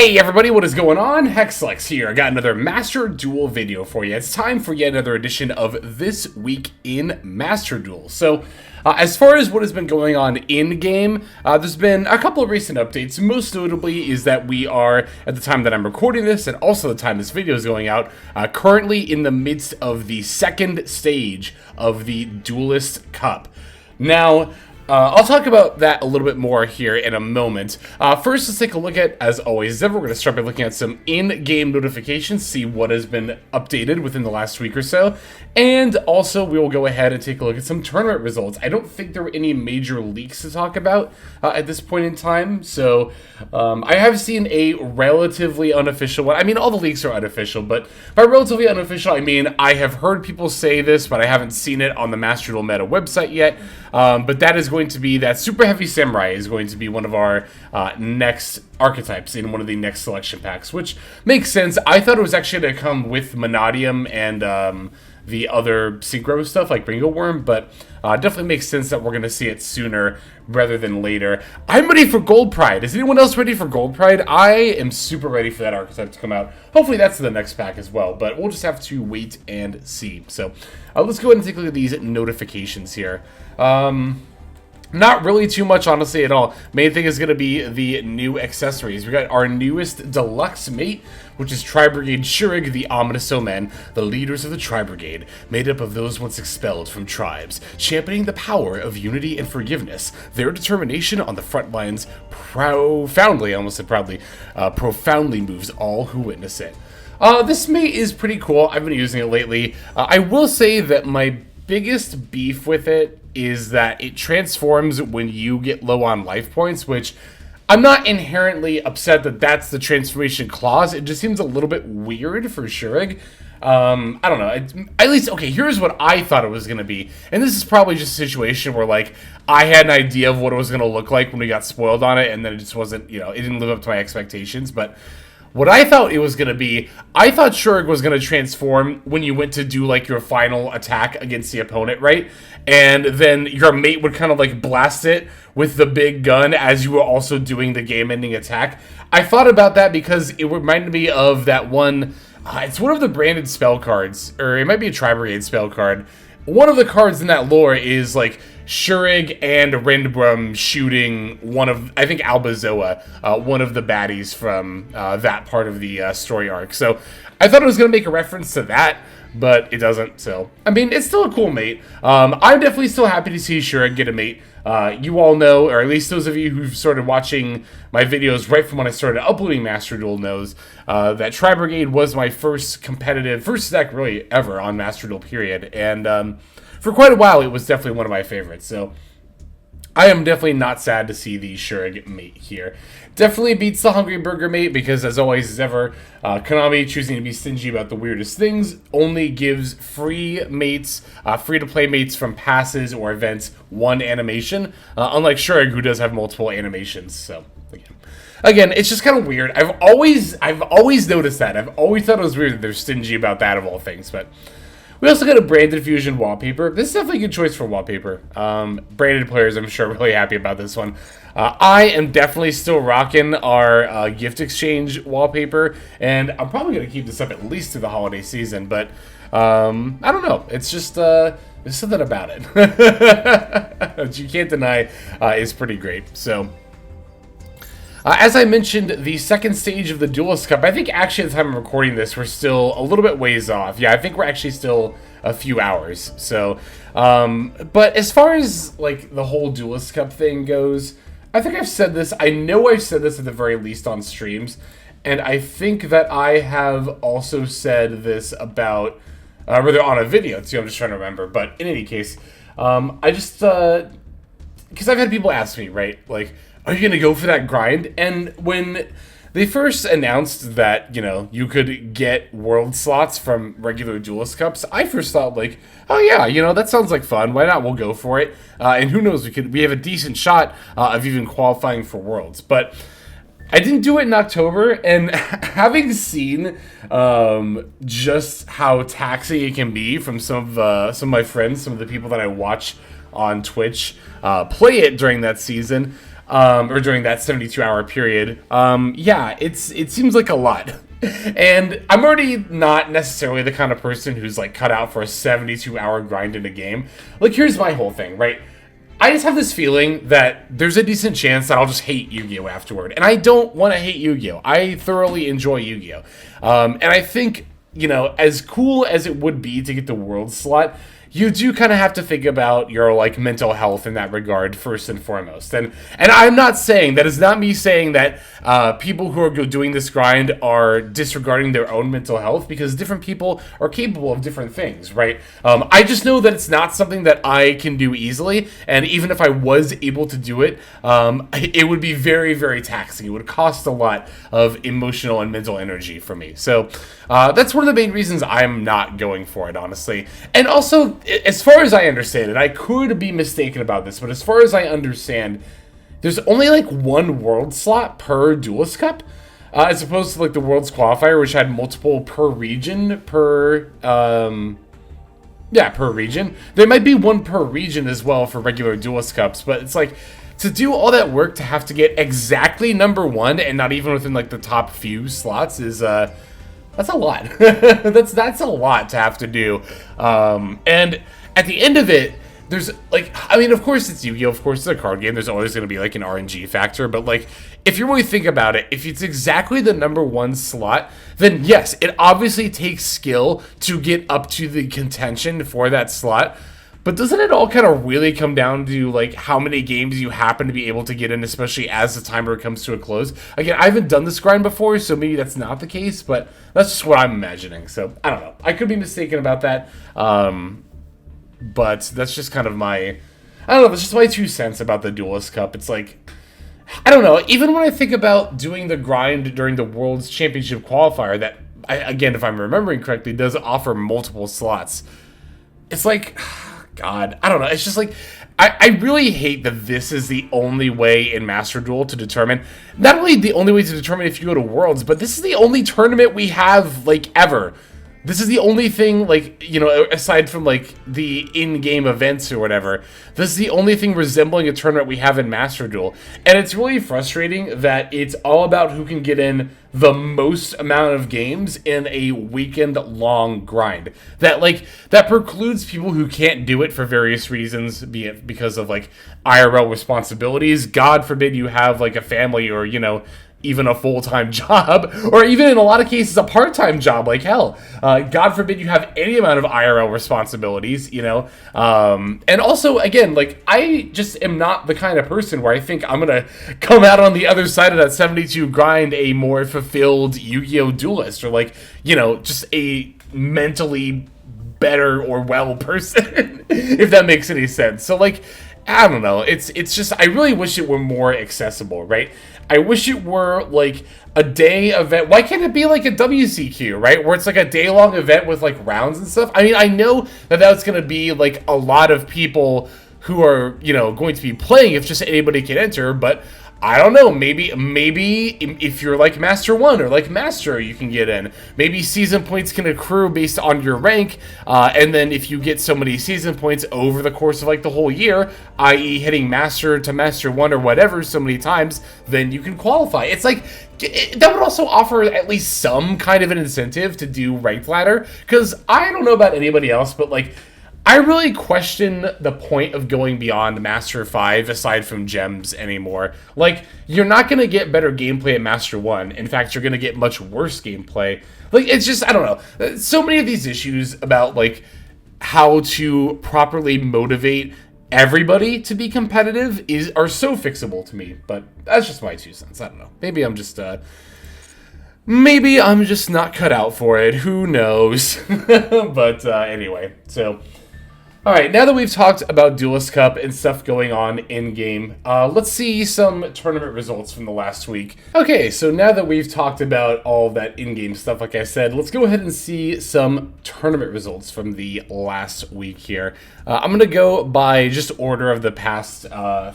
Hey everybody, what is going on? Hexlex here. I got another Master Duel video for you. It's time for yet another edition of This Week in Master Duel. So, as far as what has been going on in-game, there's been a couple of recent updates. Most notably is that we are, at the time that I'm recording this, and also the time this video is going out, currently in the midst of the second stage of the Duelist Cup. Now, I'll talk about that a little bit more here in a moment. First, let's take a look at, as always, we're going to start by looking at some in-game notifications, see what has been updated within the last week or so. And also, we will go ahead and take a look at some tournament results. I don't think there were any major leaks to talk about at this point in time. So, I have seen a relatively unofficial one. I mean, all the leaks are unofficial, but by relatively unofficial, I mean, I have heard people say this, but I haven't seen it on the Master Duel Meta website yet. But that is going to be that Super Heavy Samurai is going to be one of our next archetypes in one of the next selection packs, which makes sense. I thought it was actually going to come with Monadium and the other Synchro stuff like Ringo Worm, but definitely makes sense that we're going to see it sooner rather than later. I'm ready for Gold Pride. Is anyone else ready for Gold Pride? I am super ready for that archetype to come out. Hopefully that's the next pack as well, but we'll just have to wait and see. So let's go ahead and take a look at these notifications here. Not really too much, honestly, at all. Main thing is going to be the new accessories. We got our newest deluxe mate, which is Tri-Brigade Shurig, the Ominous Omen, the leaders of the Tri-Brigade, made up of those once expelled from tribes, championing the power of unity and forgiveness. Their determination on the front lines profoundly, I almost said proudly, profoundly moves all who witness it. This mate is pretty cool. I've been using it lately. I will say that my biggest beef with it is that it transforms when you get low on life points, which I'm not inherently upset that that's the transformation clause. It just seems a little bit weird for Shurig. I don't know. At least, okay, here's what I thought it was going to be. And this is probably just a situation where, like, I had an idea of what it was going to look like when we got spoiled on it, and then it just wasn't, you know, it didn't live up to my expectations. But what I thought it was going to be, I thought Shurig was going to transform when you went to do, like, your final attack against the opponent, right? And then your mate would kind of, like, blast it with the big gun as you were also doing the game-ending attack. I thought about that because it reminded me of that one, it's one of the branded spell cards, or it might be a Tri-Brigade spell card. One of the cards in that lore is, like, Shurig and Rindbrum shooting one of, I think, Albazoa, one of the baddies from that part of the story arc. So I thought it was going to make a reference to that, but it doesn't. So, I mean, it's still a cool mate. I'm definitely still happy to see Shurig get a mate. You all know, or at least those of you who've started watching my videos right from when I started uploading Master Duel knows that Tri-Brigade was my first deck really ever on Master Duel, period. And for quite a while, it was definitely one of my favorites. So I am definitely not sad to see the Shurig mate here. Definitely beats the Hungry Burger mate because, as always as ever, Konami, choosing to be stingy about the weirdest things, only gives free mates, free-to-play mates from passes or events one animation, unlike Shurig, who does have multiple animations. So, again, it's just kind of weird. I've always noticed that. I've always thought it was weird that they're stingy about that of all things, but we also got a Branded Fusion wallpaper. This is definitely a good choice for wallpaper. Branded players, I'm sure, are really happy about this one. I am definitely still rocking our gift exchange wallpaper, and I'm probably going to keep this up at least through the holiday season, but I don't know. It's just, there's something about it that you can't deny is pretty great. So, as I mentioned, the second stage of the Duelist Cup, I think actually at the time I'm recording this, we're still a little bit ways off. Yeah, I think we're actually still a few hours. So, but as far as, like, the whole Duelist Cup thing goes, I think I've said this. I know I've said this at the very least on streams, and I think that I have also said this about, rather on a video too, I'm just trying to remember. But in any case, I just, because I've had people ask me, right, like, are you going to go for that grind? And when they first announced that, you know, you could get world slots from regular Duelist Cups, I first thought, like, oh yeah, you know, that sounds like fun. Why not? We'll go for it. And who knows, we have a decent shot of even qualifying for Worlds. But I didn't do it in October, and having seen just how taxing it can be from some of my friends, some of the people that I watch on Twitch play it during that season, or during that 72-hour period, yeah, it seems like a lot. And I'm already not necessarily the kind of person who's like cut out for a 72-hour grind in a game. Like, here's my whole thing, right? I just have this feeling that there's a decent chance that I'll just hate Yu-Gi-Oh! Afterward. And I don't want to hate Yu-Gi-Oh! I thoroughly enjoy Yu-Gi-Oh! And I think, you know, as cool as it would be to get the world slot, you do kind of have to think about your like mental health in that regard first and foremost. And I'm not saying, that is not me saying that people who are doing this grind are disregarding their own mental health, because different people are capable of different things, right? I just know that it's not something that I can do easily, and even if I was able to do it, it would be very, very taxing. It would cost a lot of emotional and mental energy for me. So that's one of the main reasons I'm not going for it, honestly. And also, as far as I understand it, I could be mistaken about this, but as far as I understand, there's only like one world slot per Duelist Cup, as opposed to like the Worlds Qualifier, which had multiple per region, per region. There might be one per region as well for regular Duelist Cups, but it's like, to do all that work to have to get exactly number one and not even within like the top few slots is that's a lot. that's a lot to have to do. And at the end of it, there's like, I mean, of course it's Yu-Gi-Oh! Of course it's a card game. There's always going to be like an RNG factor. But like, if you really think about it, if it's exactly the number one slot, then yes, it obviously takes skill to get up to the contention for that slot. But doesn't it all kind of really come down to like how many games you happen to be able to get in, especially as the timer comes to a close? Again, I haven't done this grind before, so maybe that's not the case, but that's just what I'm imagining. So I don't know. I could be mistaken about that. But that's just kind of my, I don't know, that's just my 2 cents about the Duelist Cup. It's like, I don't know, even when I think about doing the grind during the World's Championship Qualifier, that, again, if I'm remembering correctly, does offer multiple slots. It's like, God, I don't know. It's just like, I really hate that this is the only way in Master Duel to determine, not only the only way to determine if you go to Worlds, but this is the only tournament we have, like, ever. This is the only thing, like, you know, aside from, like, the in-game events or whatever, this is the only thing resembling a tournament we have in Master Duel. And it's really frustrating that it's all about who can get in the most amount of games in a weekend-long grind. That, like, that precludes people who can't do it for various reasons, be it because of, like, IRL responsibilities. God forbid you have, like, a family or, you know, even a full-time job, or even in a lot of cases a part-time job, like hell. God forbid you have any amount of IRL responsibilities, you know. And also, again, like, I just am not the kind of person where I think I'm gonna come out on the other side of that 72 grind a more fulfilled Yu-Gi-Oh! Duelist, or like, you know, just a mentally better or well person, if that makes any sense. So, like, I don't know. It's just, I really wish it were more accessible, right? I wish it were like a day event. Why can't it be like a WCQ, right? Where it's like a day-long event with like rounds and stuff. I mean, I know that that's going to be like a lot of people who are, you know, going to be playing if just anybody can enter, but I don't know, maybe if you're like Master 1 or like Master, you can get in. Maybe season points can accrue based on your rank, and then if you get so many season points over the course of like the whole year, i.e. hitting Master to Master 1 or whatever so many times, then you can qualify. It's like, that would also offer at least some kind of an incentive to do ranked ladder, because I don't know about anybody else, but like, I really question the point of going beyond Master 5 aside from gems anymore. Like, you're not going to get better gameplay at Master 1. In fact, you're going to get much worse gameplay. Like, it's just, I don't know. So many of these issues about, like, how to properly motivate everybody to be competitive are so fixable to me. But that's just my 2 cents. I don't know. Maybe I'm just not cut out for it. Who knows? But anyway, so... Alright, now that we've talked about Duelist Cup and stuff going on in-game, let's see some tournament results from the last week. Okay, so now that we've talked about all of that in-game stuff, like I said, let's go ahead and see some tournament results from the last week here. I'm going to go by just order of the past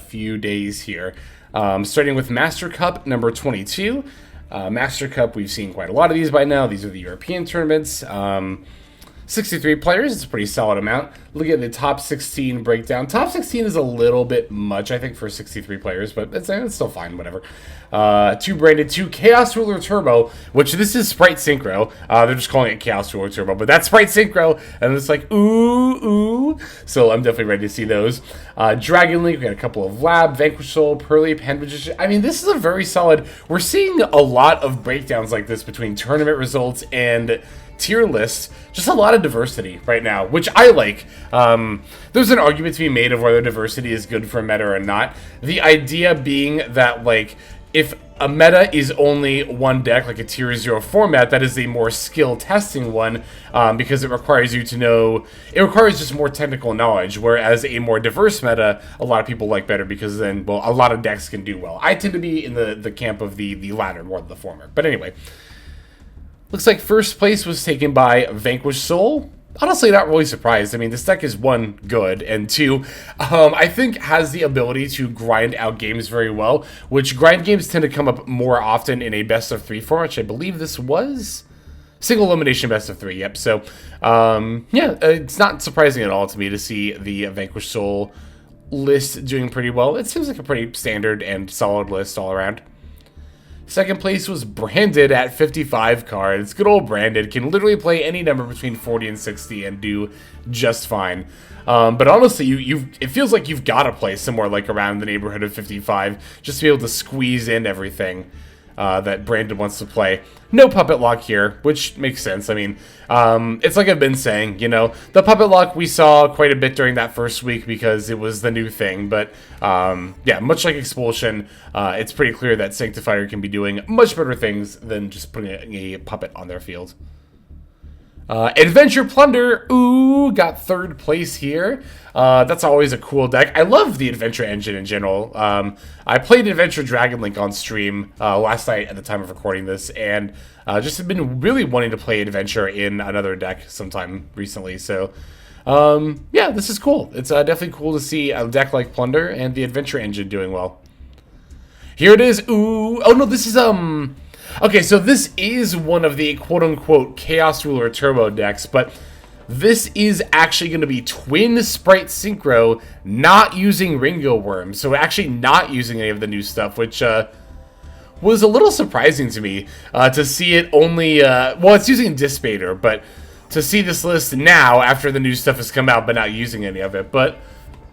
few days here. Starting with Master Cup number 22. Master Cup, we've seen quite a lot of these by now. These are the European tournaments. 63 players, it's a pretty solid amount. Look at the top 16 breakdown. Top 16 is a little bit much, I think, for 63 players, but it's still fine, whatever. 2 branded, 2 Chaos Ruler Turbo, which this is Sprite Synchro. They're just calling it Chaos Ruler Turbo, but that's Sprite Synchro, and it's like, ooh. So I'm definitely ready to see those. Dragon Link, we got a couple of Lab, Vanquish Soul, Pearly, Pen Magician. I mean, this is a very solid... We're seeing a lot of breakdowns like this between tournament results and tier lists. Just a lot of diversity right now, which I like. There's an argument to be made of whether diversity is good for a meta or not. The idea being that, like, if a meta is only one deck, like a tier 0 format, that is a more skill testing one, because it requires you to know, it requires just more technical knowledge, whereas a more diverse meta, a lot of people like better because then, well, a lot of decks can do well. I tend to be in the camp of the latter more than the former. But anyway, looks like first place was taken by Vanquish Soul. Honestly, not really surprised. I mean, this deck is 1, good, and 2, I think has the ability to grind out games very well, which grind games tend to come up more often in a best of 3 format, which I believe this was single elimination best of 3, yep. So, yeah, it's not surprising at all to me to see the Vanquish Soul list doing pretty well. It seems like a pretty standard and solid list all around. Second place was Branded at 55 cards. Good old Branded can literally play any number between 40 and 60 and do just fine. But honestly, it feels like you've got to play somewhere like around the neighborhood of 55 just to be able to squeeze in everything that Branded wants to play. No Puppet Lock here, which makes sense. I mean, it's like I've been saying, you know, the Puppet Lock we saw quite a bit during that first week because it was the new thing. But, yeah, much like Expulsion, it's pretty clear that Sanctifier can be doing much better things than just putting a puppet on their field. Adventure Plunder, ooh, got 3rd place here. That's always a cool deck. I love the Adventure engine in general. I played Adventure Dragon Link on stream last night at the time of recording this, and just have been really wanting to play Adventure in another deck sometime recently. So, yeah, this is cool. It's definitely cool to see a deck like Plunder and the Adventure engine doing well. Here it is. Ooh, oh no, this is okay, so this is one of the quote-unquote Chaos Ruler Turbo decks, but this is actually going to be Twin Sprite Synchro, not using Ringo Worm, so actually not using any of the new stuff, which was a little surprising to me to see it only, well, it's using Dispater, but to see this list now after the new stuff has come out, but not using any of it. But,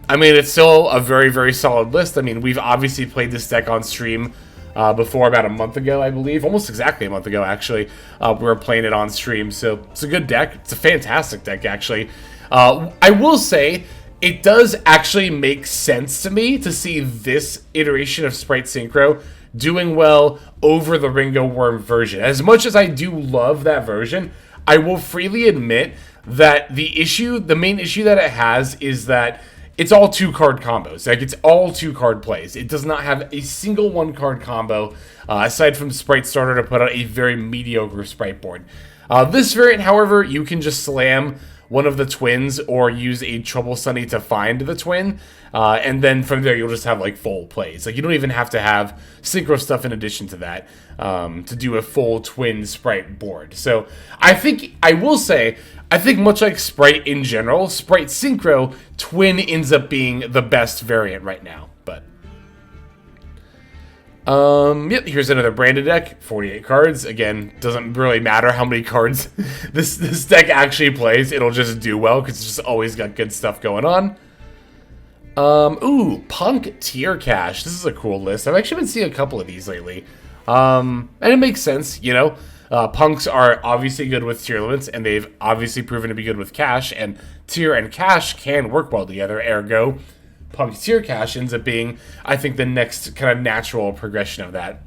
I mean, it's still a very, very solid list. I mean, we've obviously played this deck on stream before about a month ago, I believe. Almost exactly a month ago, actually. We were playing it on stream, so it's a good deck. It's a fantastic deck, actually. I will say, it does actually make sense to me to see this iteration of Sprite Synchro doing well over the Ringo Worm version. As much as I do love that version, I will freely admit that the main issue that it has is that it's all 2-card combos. Like, it's all 2-card plays. It does not have a single 1-card combo, aside from Sprite Starter to put out a very mediocre Sprite board. This variant, however, you can just slam one of the twins or use a Trouble Sunny to find the twin, and then from there you'll just have, like, full plays. Like, you don't even have to have synchro stuff in addition to that to do a full twin Sprite board. So, I will say, I think much like Sprite in general, Sprite Synchro, Twin ends up being the best variant right now. But, yep, here's another Branded deck, 48 cards. Again, doesn't really matter how many cards this deck actually plays. It'll just do well because it's just always got good stuff going on. Ooh, Punk Tier Cache. This is a cool list. I've actually been seeing a couple of these lately. And it makes sense, you know. Punks are obviously good with tier limits, and they've obviously proven to be good with cash, and tier and cash can work well together, ergo, Punk Tier Cache ends up being, I think, the next kind of natural progression of that.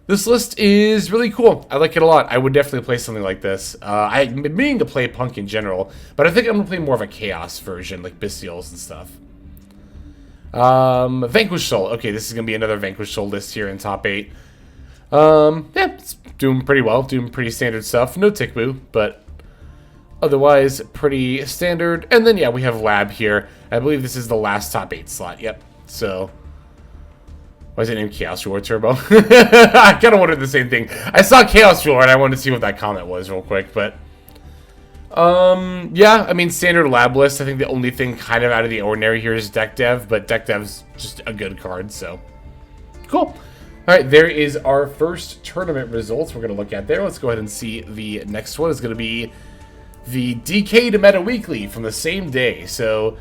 This list is really cool. I like it a lot. I would definitely play something like this. I've been meaning to play Punk in general, but I think I'm going to play more of a Chaos version, like Bestials and stuff. Vanquish Soul. Okay, this is going to be another Vanquish Soul list here in top 8. Yeah, it's doing pretty well, doing pretty standard stuff. No Tick Boo, but otherwise pretty standard. And then, yeah, we have Lab here. I believe this is the last top 8 slot. Yep. So, why is it named Chaos Ruler Turbo? I kind of wondered the same thing. I saw Chaos Ruler and I wanted to see what that comment was real quick, but Yeah, I mean, standard lab list. I think the only thing kind of out of the ordinary here is deck dev, but deck dev's just a good card, so cool. All right, there is our first tournament results we're going to look at there. Let's go ahead and see the next one is going to be the DK to Meta Weekly from the same day. So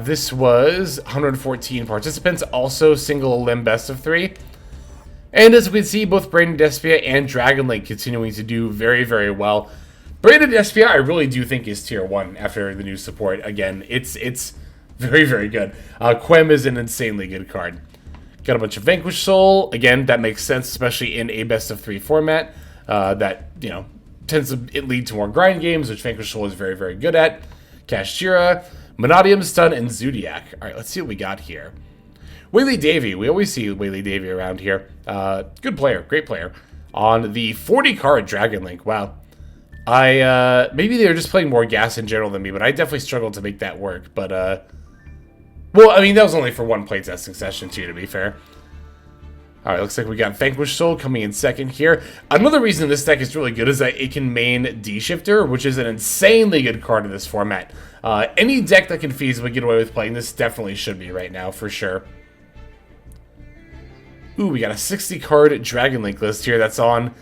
this was 114 participants, also single limb best of 3. And as we can see, both Brandon Despia and Dragon Link continuing to do very, very well. Brandon Despia, I really do think is tier 1 after the new support. Again, it's very, very good. Quem is an insanely good card. Got a bunch of Vanquish Soul. Again, that makes sense, especially in a best of 3 format. That, you know, tends to lead to more grind games, which Vanquish Soul is very, very good at. Kashtira, Monodium, Stun, and Zodiac. All right, let's see what we got here. Whaley Davy. We always see Whaley Davy around here. Good player, great player. On the 40-card Dragon Link. Wow. Maybe they were just playing more gas in general than me, but I definitely struggled to make that work. But, well, I mean, that was only for one playtesting session, too, to be fair. All right, looks like we got Vanquish Soul coming in second here. Another reason this deck is really good is that it can main D-Shifter, which is an insanely good card in this format. Any deck that can feasibly get away with playing this definitely should be right now, for sure. Ooh, we got a 60-card Dragon Link list here that's on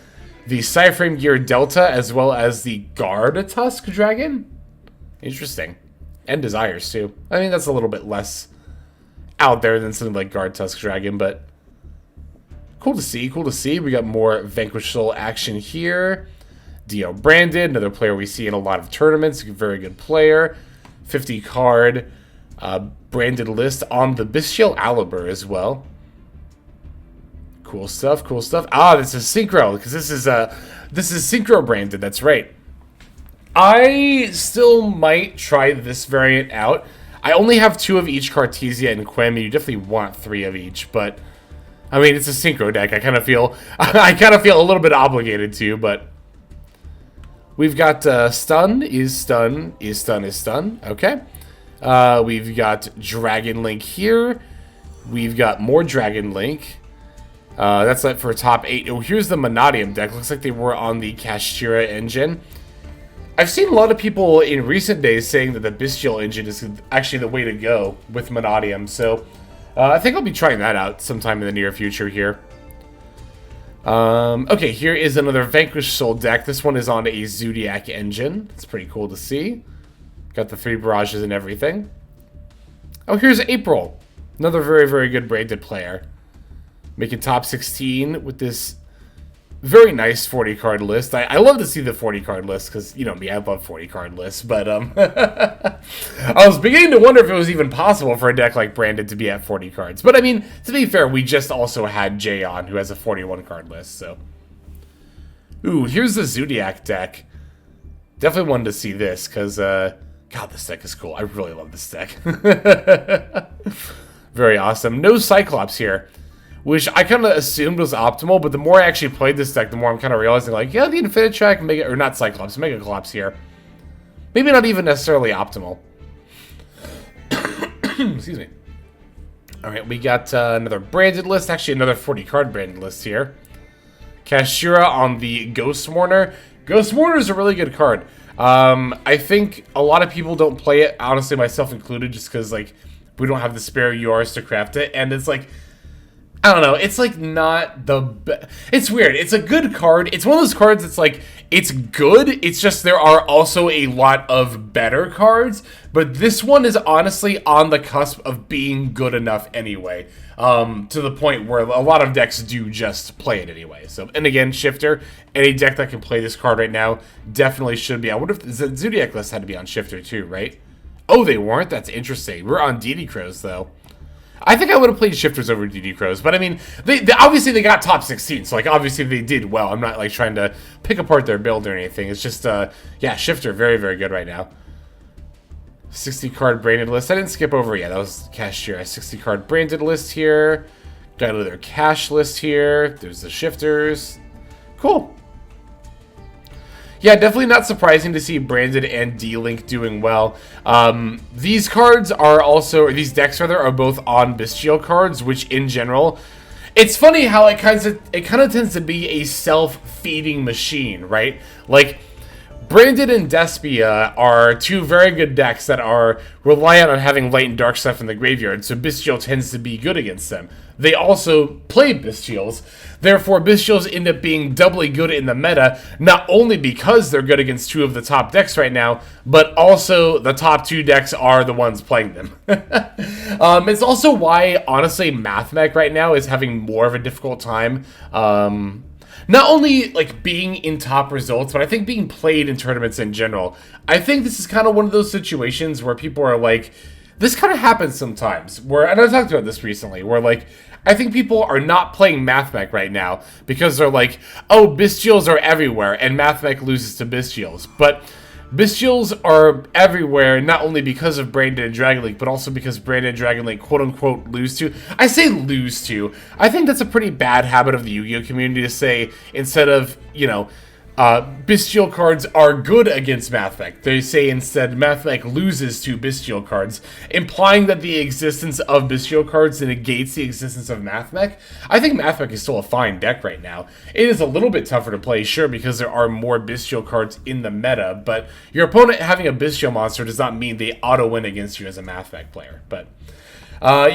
the Cyframe Gear Delta as well as the Guard Tusk Dragon. Interesting. And Desires, too. I mean, that's a little bit less out there than something like Guard Tusk Dragon, but cool to see, cool to see. We got more Vanquish Soul action here. Dio Branded, another player we see in a lot of tournaments. Very good player. 50-card branded list on the Bestial Aliber as well. Cool stuff, cool stuff. Ah, this is Synchro, because this is Synchro branded, that's right. I still might try this variant out. I only have 2 of each Cartesia and Quem, and you definitely want 3 of each, but I mean, it's a Synchro deck. I kind of feel a little bit obligated to, but we've got Stun is Stun is Stun is Stun. Okay. We've got Dragon Link here. We've got more Dragon Link. That's it for top 8. Oh, here's the Monodium deck. Looks like they were on the Kashtira engine. I've seen a lot of people in recent days saying that the Bestial engine is actually the way to go with Monodium, so I think I'll be trying that out sometime in the near future here. Okay, here is another Vanquish Soul deck. This one is on a Zodiac engine. It's pretty cool to see. Got the 3 barrages and everything. Oh, here's April. Another very, very good branded player. Making top 16 with this very nice 40-card list. I love to see the 40-card list because, you know me, I love 40-card lists. But I was beginning to wonder if it was even possible for a deck like Branded to be at 40 cards. But, I mean, to be fair, we just also had Jay on, who has a 41-card list. So, ooh, here's the Zodiac deck. Definitely wanted to see this because, God, this deck is cool. I really love this deck. Very awesome. No Cyclops here, which I kind of assumed was optimal, but the more I actually played this deck, the more I'm kind of realizing, like, yeah, the Infinitrack, or not Cyclops, Megaclops here. Maybe not even necessarily optimal. Excuse me. All right, we got another branded list, actually another 40-card branded list here. Kashtira on the Ghost Mourner. Ghost Mourner is a really good card. I think a lot of people don't play it, honestly, myself included, just because, like, we don't have the spare URs to craft it, and it's like, I don't know, it's like not the best. It's weird. It's a good card. It's one of those cards that's like, it's good. It's just there are also a lot of better cards. But this one is honestly on the cusp of being good enough anyway. To the point where a lot of decks do just play it anyway. So, and again, Shifter, any deck that can play this card right now definitely should be. I wonder if the Zodiac list had to be on Shifter too, right? Oh, they weren't? That's interesting. We're on DD Crows though. I think I would have played Shifters over DD Crows, but I mean, they obviously they got top 16, so like obviously they did well. I'm not like trying to pick apart their build or anything. It's just, yeah, Shifter, very, very good right now. 60-card branded list. I didn't skip over yet. That was Kashtira. 60-card branded list here. Got another cash list here. There's the Shifters. Cool. Yeah, definitely not surprising to see Branded and D-Link doing well. These cards are also, or these decks rather, are both on Bestial cards, which in general, it's funny how it kind of tends to be a self-feeding machine, right? Like, Branded and Despia are two very good decks that are reliant on having light and dark stuff in the graveyard, so Bestial tends to be good against them. They also play Bestials, therefore Bestials end up being doubly good in the meta, not only because they're good against two of the top decks right now, but also the top two decks are the ones playing them. It's also why, honestly, MathMech right now is having more of a difficult time, not only like being in top results, but I think being played in tournaments in general. I think this is kind of one of those situations where people are like, this kind of happens sometimes, where, and I talked about this recently, where like, I think people are not playing MathMech right now because they're like, oh, Bestials are everywhere, and MathMech loses to Bestials. But Bestials are everywhere, not only because of Branded and Dragon Link, but also because Branded and Dragon Link quote-unquote lose to. I say lose to. I think that's a pretty bad habit of the Yu-Gi-Oh! Community to say, instead of, you know, Bestial cards are good against MathMech. They say instead MathMech loses to Bestial cards, implying that the existence of Bestial cards negates the existence of MathMech. I think MathMech is still a fine deck right now. It is a little bit tougher to play, sure, because there are more Bestial cards in the meta, but your opponent having a Bestial monster does not mean they auto-win against you as a MathMech player. But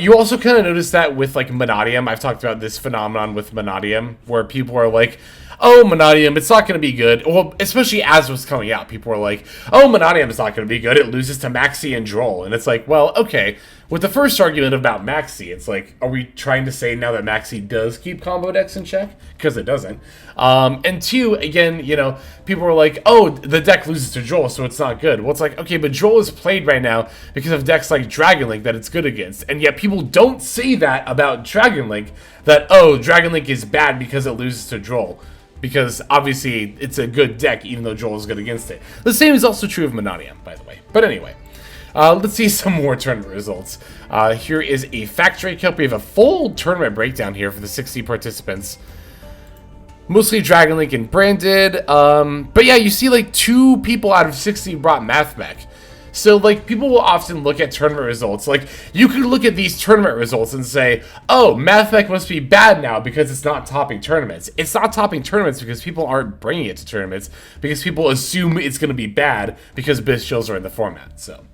you also kind of notice that with like Monadium. I've talked about this phenomenon with Monadium, where people are like, oh, Monadium, it's not going to be good. Well, especially as was coming out, people were like, oh, Monadium is not going to be good. It loses to Maxi and Droll. And it's like, well, okay. With the first argument about Maxi, it's like, are we trying to say now that Maxi does keep combo decks in check? Because it doesn't. And two, again, you know, people were like, oh, the deck loses to Droll, so it's not good. Well, it's like, okay, but Droll is played right now because of decks like Dragon Link that it's good against. And yet people don't say that about Dragon Link, that, oh, Dragon Link is bad because it loses to Droll. Because obviously it's a good deck, even though Joel is good against it. The same is also true of Monadium, by the way. But anyway, let's see some more tournament results. Here is a Factory Cup. We have a full tournament breakdown here for the 60 participants. Mostly Dragon Link and Branded. But yeah, you see like 2 people out of 60 brought MathMech. So, like, people will often look at tournament results. Like, you could look at these tournament results and say, oh, MathMech must be bad now because it's not topping tournaments. It's not topping tournaments because people aren't bringing it to tournaments, because people assume it's going to be bad because Bestials are in the format, so.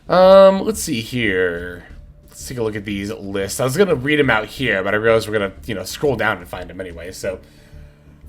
Let's see here. Let's take a look at these lists. I was going to read them out here, but I realized we're going to, you know, scroll down and find them anyway, so.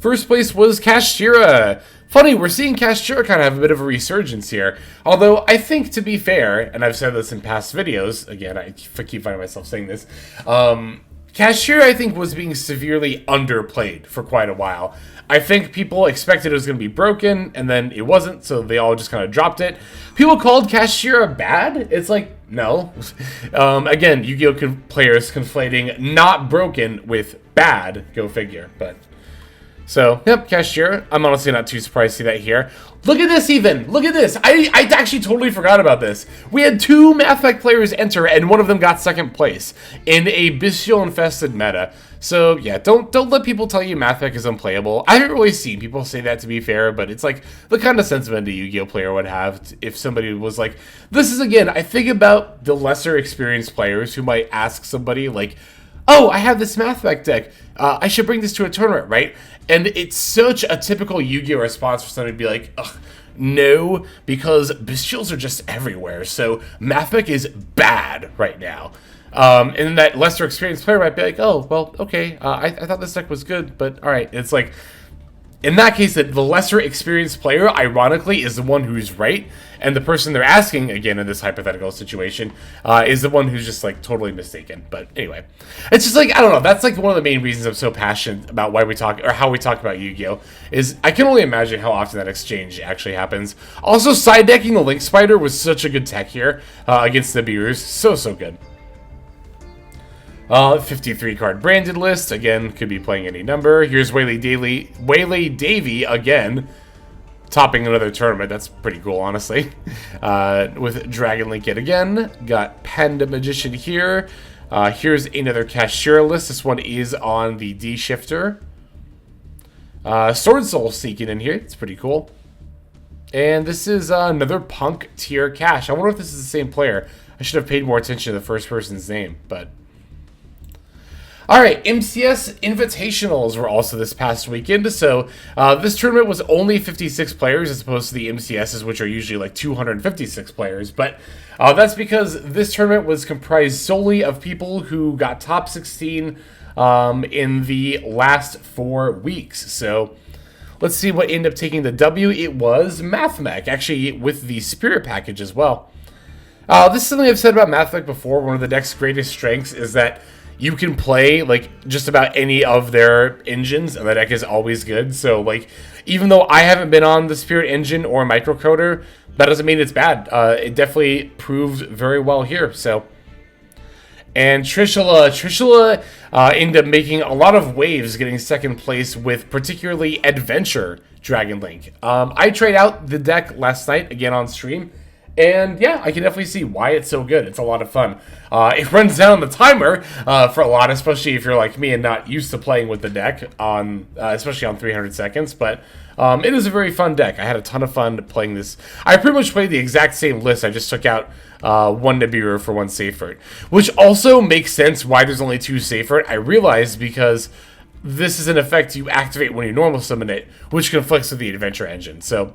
First place was Kashira. Funny, we're seeing Kashira kind of have a bit of a resurgence here. Although, I think, to be fair, and I've said this in past videos, again, I keep finding myself saying this, Kashira, I think, was being severely underplayed for quite a while. I think people expected it was going to be broken, and then it wasn't, so they all just kind of dropped it. People called Kashira bad. It's like, no. Again, Yu-Gi-Oh! Players conflating not broken with bad, go figure, but... So, yep, Kashira. I'm honestly not too surprised to see that here. Look at this, even. Look at this. I actually totally forgot about this. We had 2 MathMech players enter, and one of them got 2nd place in a Bestial-infested meta. So, yeah, don't let people tell you MathMech is unplayable. I haven't really seen people say that, to be fair, but it's like the kind of sentiment a Yu-Gi-Oh! Player would have if somebody was like... This is, again, I think about the lesser experienced players who might ask somebody, like, oh, I have this MathMech deck. I should bring this to a tournament, right? And it's such a typical Yu-Gi-Oh! Response for somebody to be like, ugh, no, because Bestials are just everywhere, so MathMech is bad right now. And that lesser experienced player might be like, oh, well, okay, I thought this deck was good, but alright. It's like, in that case, the lesser experienced player, ironically, is the one who's right, and the person they're asking, again, in this hypothetical situation, is the one who's just, like, totally mistaken. But anyway, it's just like, I don't know, that's, like, one of the main reasons I'm so passionate about why we talk, or how we talk about Yu-Gi-Oh! Is I can only imagine how often that exchange actually happens. Also, side decking the Link Spider was such a good tech here against the Beerus. So good. 53 card branded list. Again, could be playing any number. Here's Waylay Davy again, topping another tournament. That's pretty cool, honestly. With Dragon Link yet again. Got Panda Magician here. Here's another Kashira list. This one is on the D shifter. Sword Soul sneaking in here. It's pretty cool. And this is another Punk tier cash. I wonder if this is the same player. I should have paid more attention to the first person's name, but... All right, MCS Invitationals were also this past weekend. So this tournament was only 56 players as opposed to the MCSs, which are usually like 256 players. But that's because this tournament was comprised solely of people who got top 16 in the last 4 weeks. So let's see what ended up taking the W. It was MathMech, actually with the Spirit package as well. This is something I've said about MathMech before. One of the deck's greatest strengths is that you can play like just about any of their engines, and the deck is always good. So like, even though I haven't been on the Spirit engine or Microcoder, that doesn't mean it's bad. It definitely proved very well here. So, and Trishula ended up making a lot of waves, getting second place with particularly Adventure Dragon Link. I tried out the deck last night again on stream. And yeah, I can definitely see why it's so good. It's a lot of fun. It runs down the timer for a lot, especially if you're like me and not used to playing with the deck on, especially on 300 seconds. But it is a very fun deck. I had a ton of fun playing this. I pretty much played the exact same list. I just took out one Nibiru for one Seyfert, which also makes sense why there's only 2 Seyfert. I realized because this is an effect you activate when you normal summon it, which conflicts with the Adventure engine. So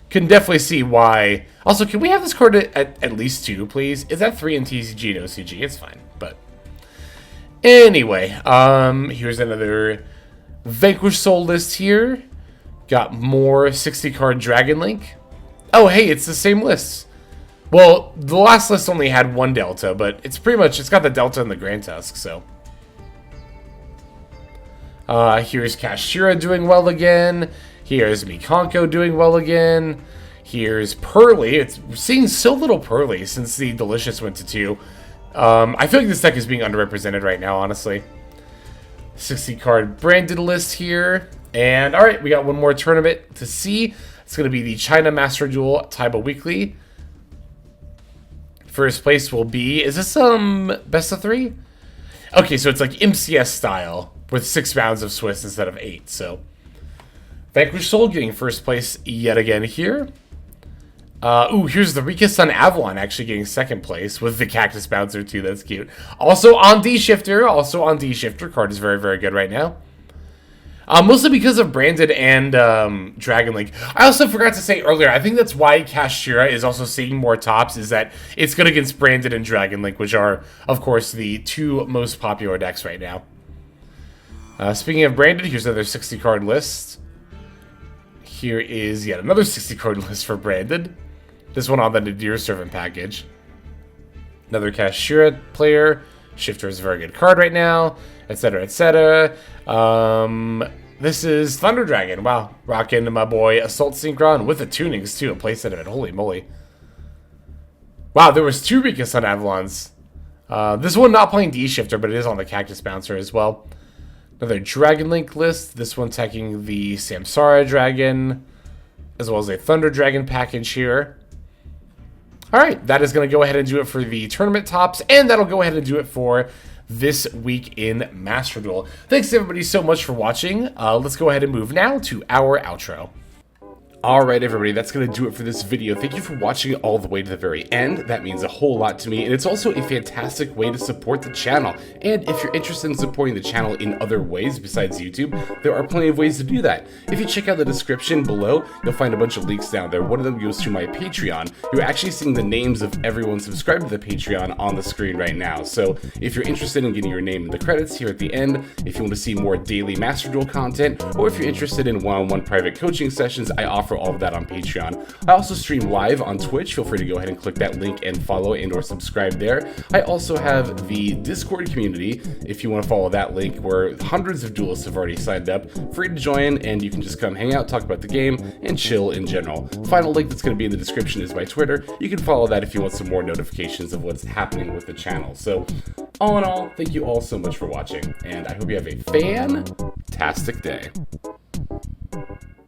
can definitely see why. Also, can we have this card at least 2, please? Is that 3 in TCG and OCG? It's fine. But anyway, here's another Vanquish Soul list here. Got more 60-card Dragon Link. Oh, hey, it's the same list. Well, the last list only had 1 Delta, but it's pretty much, it's got the Delta and the Grand Tusk, so. Here's Kashira doing well again. Here's Mikanko doing well again. Here's Pearly. It's seeing so little Pearly since the Delicious went to 2. I feel like this deck is being underrepresented right now, honestly. 60-card branded list here. And alright, we got one more tournament to see. It's going to be the China Master Duel Taiba Weekly. First place will be... Is this best of 3? Okay, so it's like MCS style with 6 rounds of Swiss instead of 8, so... Vanquish Soul getting first place yet again here. Here's the Rika Sun Avalon actually getting second place with the Cactus Bouncer too. That's cute. Also on D-Shifter. Card is very, very good right now. Mostly because of Branded and Dragon Link. I also forgot to say earlier, I think that's why Kashira is also seeing more tops, is that it's good against Branded and Dragon Link, which are, of course, the 2 most popular decks right now. Speaking of Branded, here's another 60-card list. Here is yet another 60-card list for Branded. This one on the Nadir Servant package. Another Kashira player. Shifter is a very good card right now, etc., etc. This is Thunder Dragon. Wow, rocking my boy Assault Synchron with the tunings too, a playset of it. Holy moly! Wow, there was 2 Rika Sun Avalons. This one not playing D-Shifter, but it is on the Cactus Bouncer as well. Another Dragon Link list. This one taking the Samsara Dragon, as well as a Thunder Dragon package here. Alright, that is going to go ahead and do it for the tournament tops, and that'll go ahead and do it for this week in Master Duel. Thanks everybody so much for watching. Let's go ahead and move now to our outro. Alright everybody, that's going to do it for this video. Thank you for watching it all the way to the very end. That means a whole lot to me, and it's also a fantastic way to support the channel. And if you're interested in supporting the channel in other ways besides YouTube, there are plenty of ways to do that. If you check out the description below, you'll find a bunch of links down there. One of them goes to my Patreon. You're actually seeing the names of everyone subscribed to the Patreon on the screen right now. So if you're interested in getting your name in the credits here at the end, if you want to see more daily Master Duel content, or if you're interested in one-on-one private coaching sessions, I offer all of that on Patreon. I also stream live on Twitch. Feel free to go ahead and click that link and follow and or subscribe there. I also have the Discord community, if you want to follow that link, where hundreds of duelists have already signed up. Free to join, and you can just come hang out, talk about the game, and chill in general. Final link that's going to be in the description is my Twitter. You can follow that if you want some more notifications of what's happening with the channel. So, all in all, thank you all so much for watching, and I hope you have a fantastic day.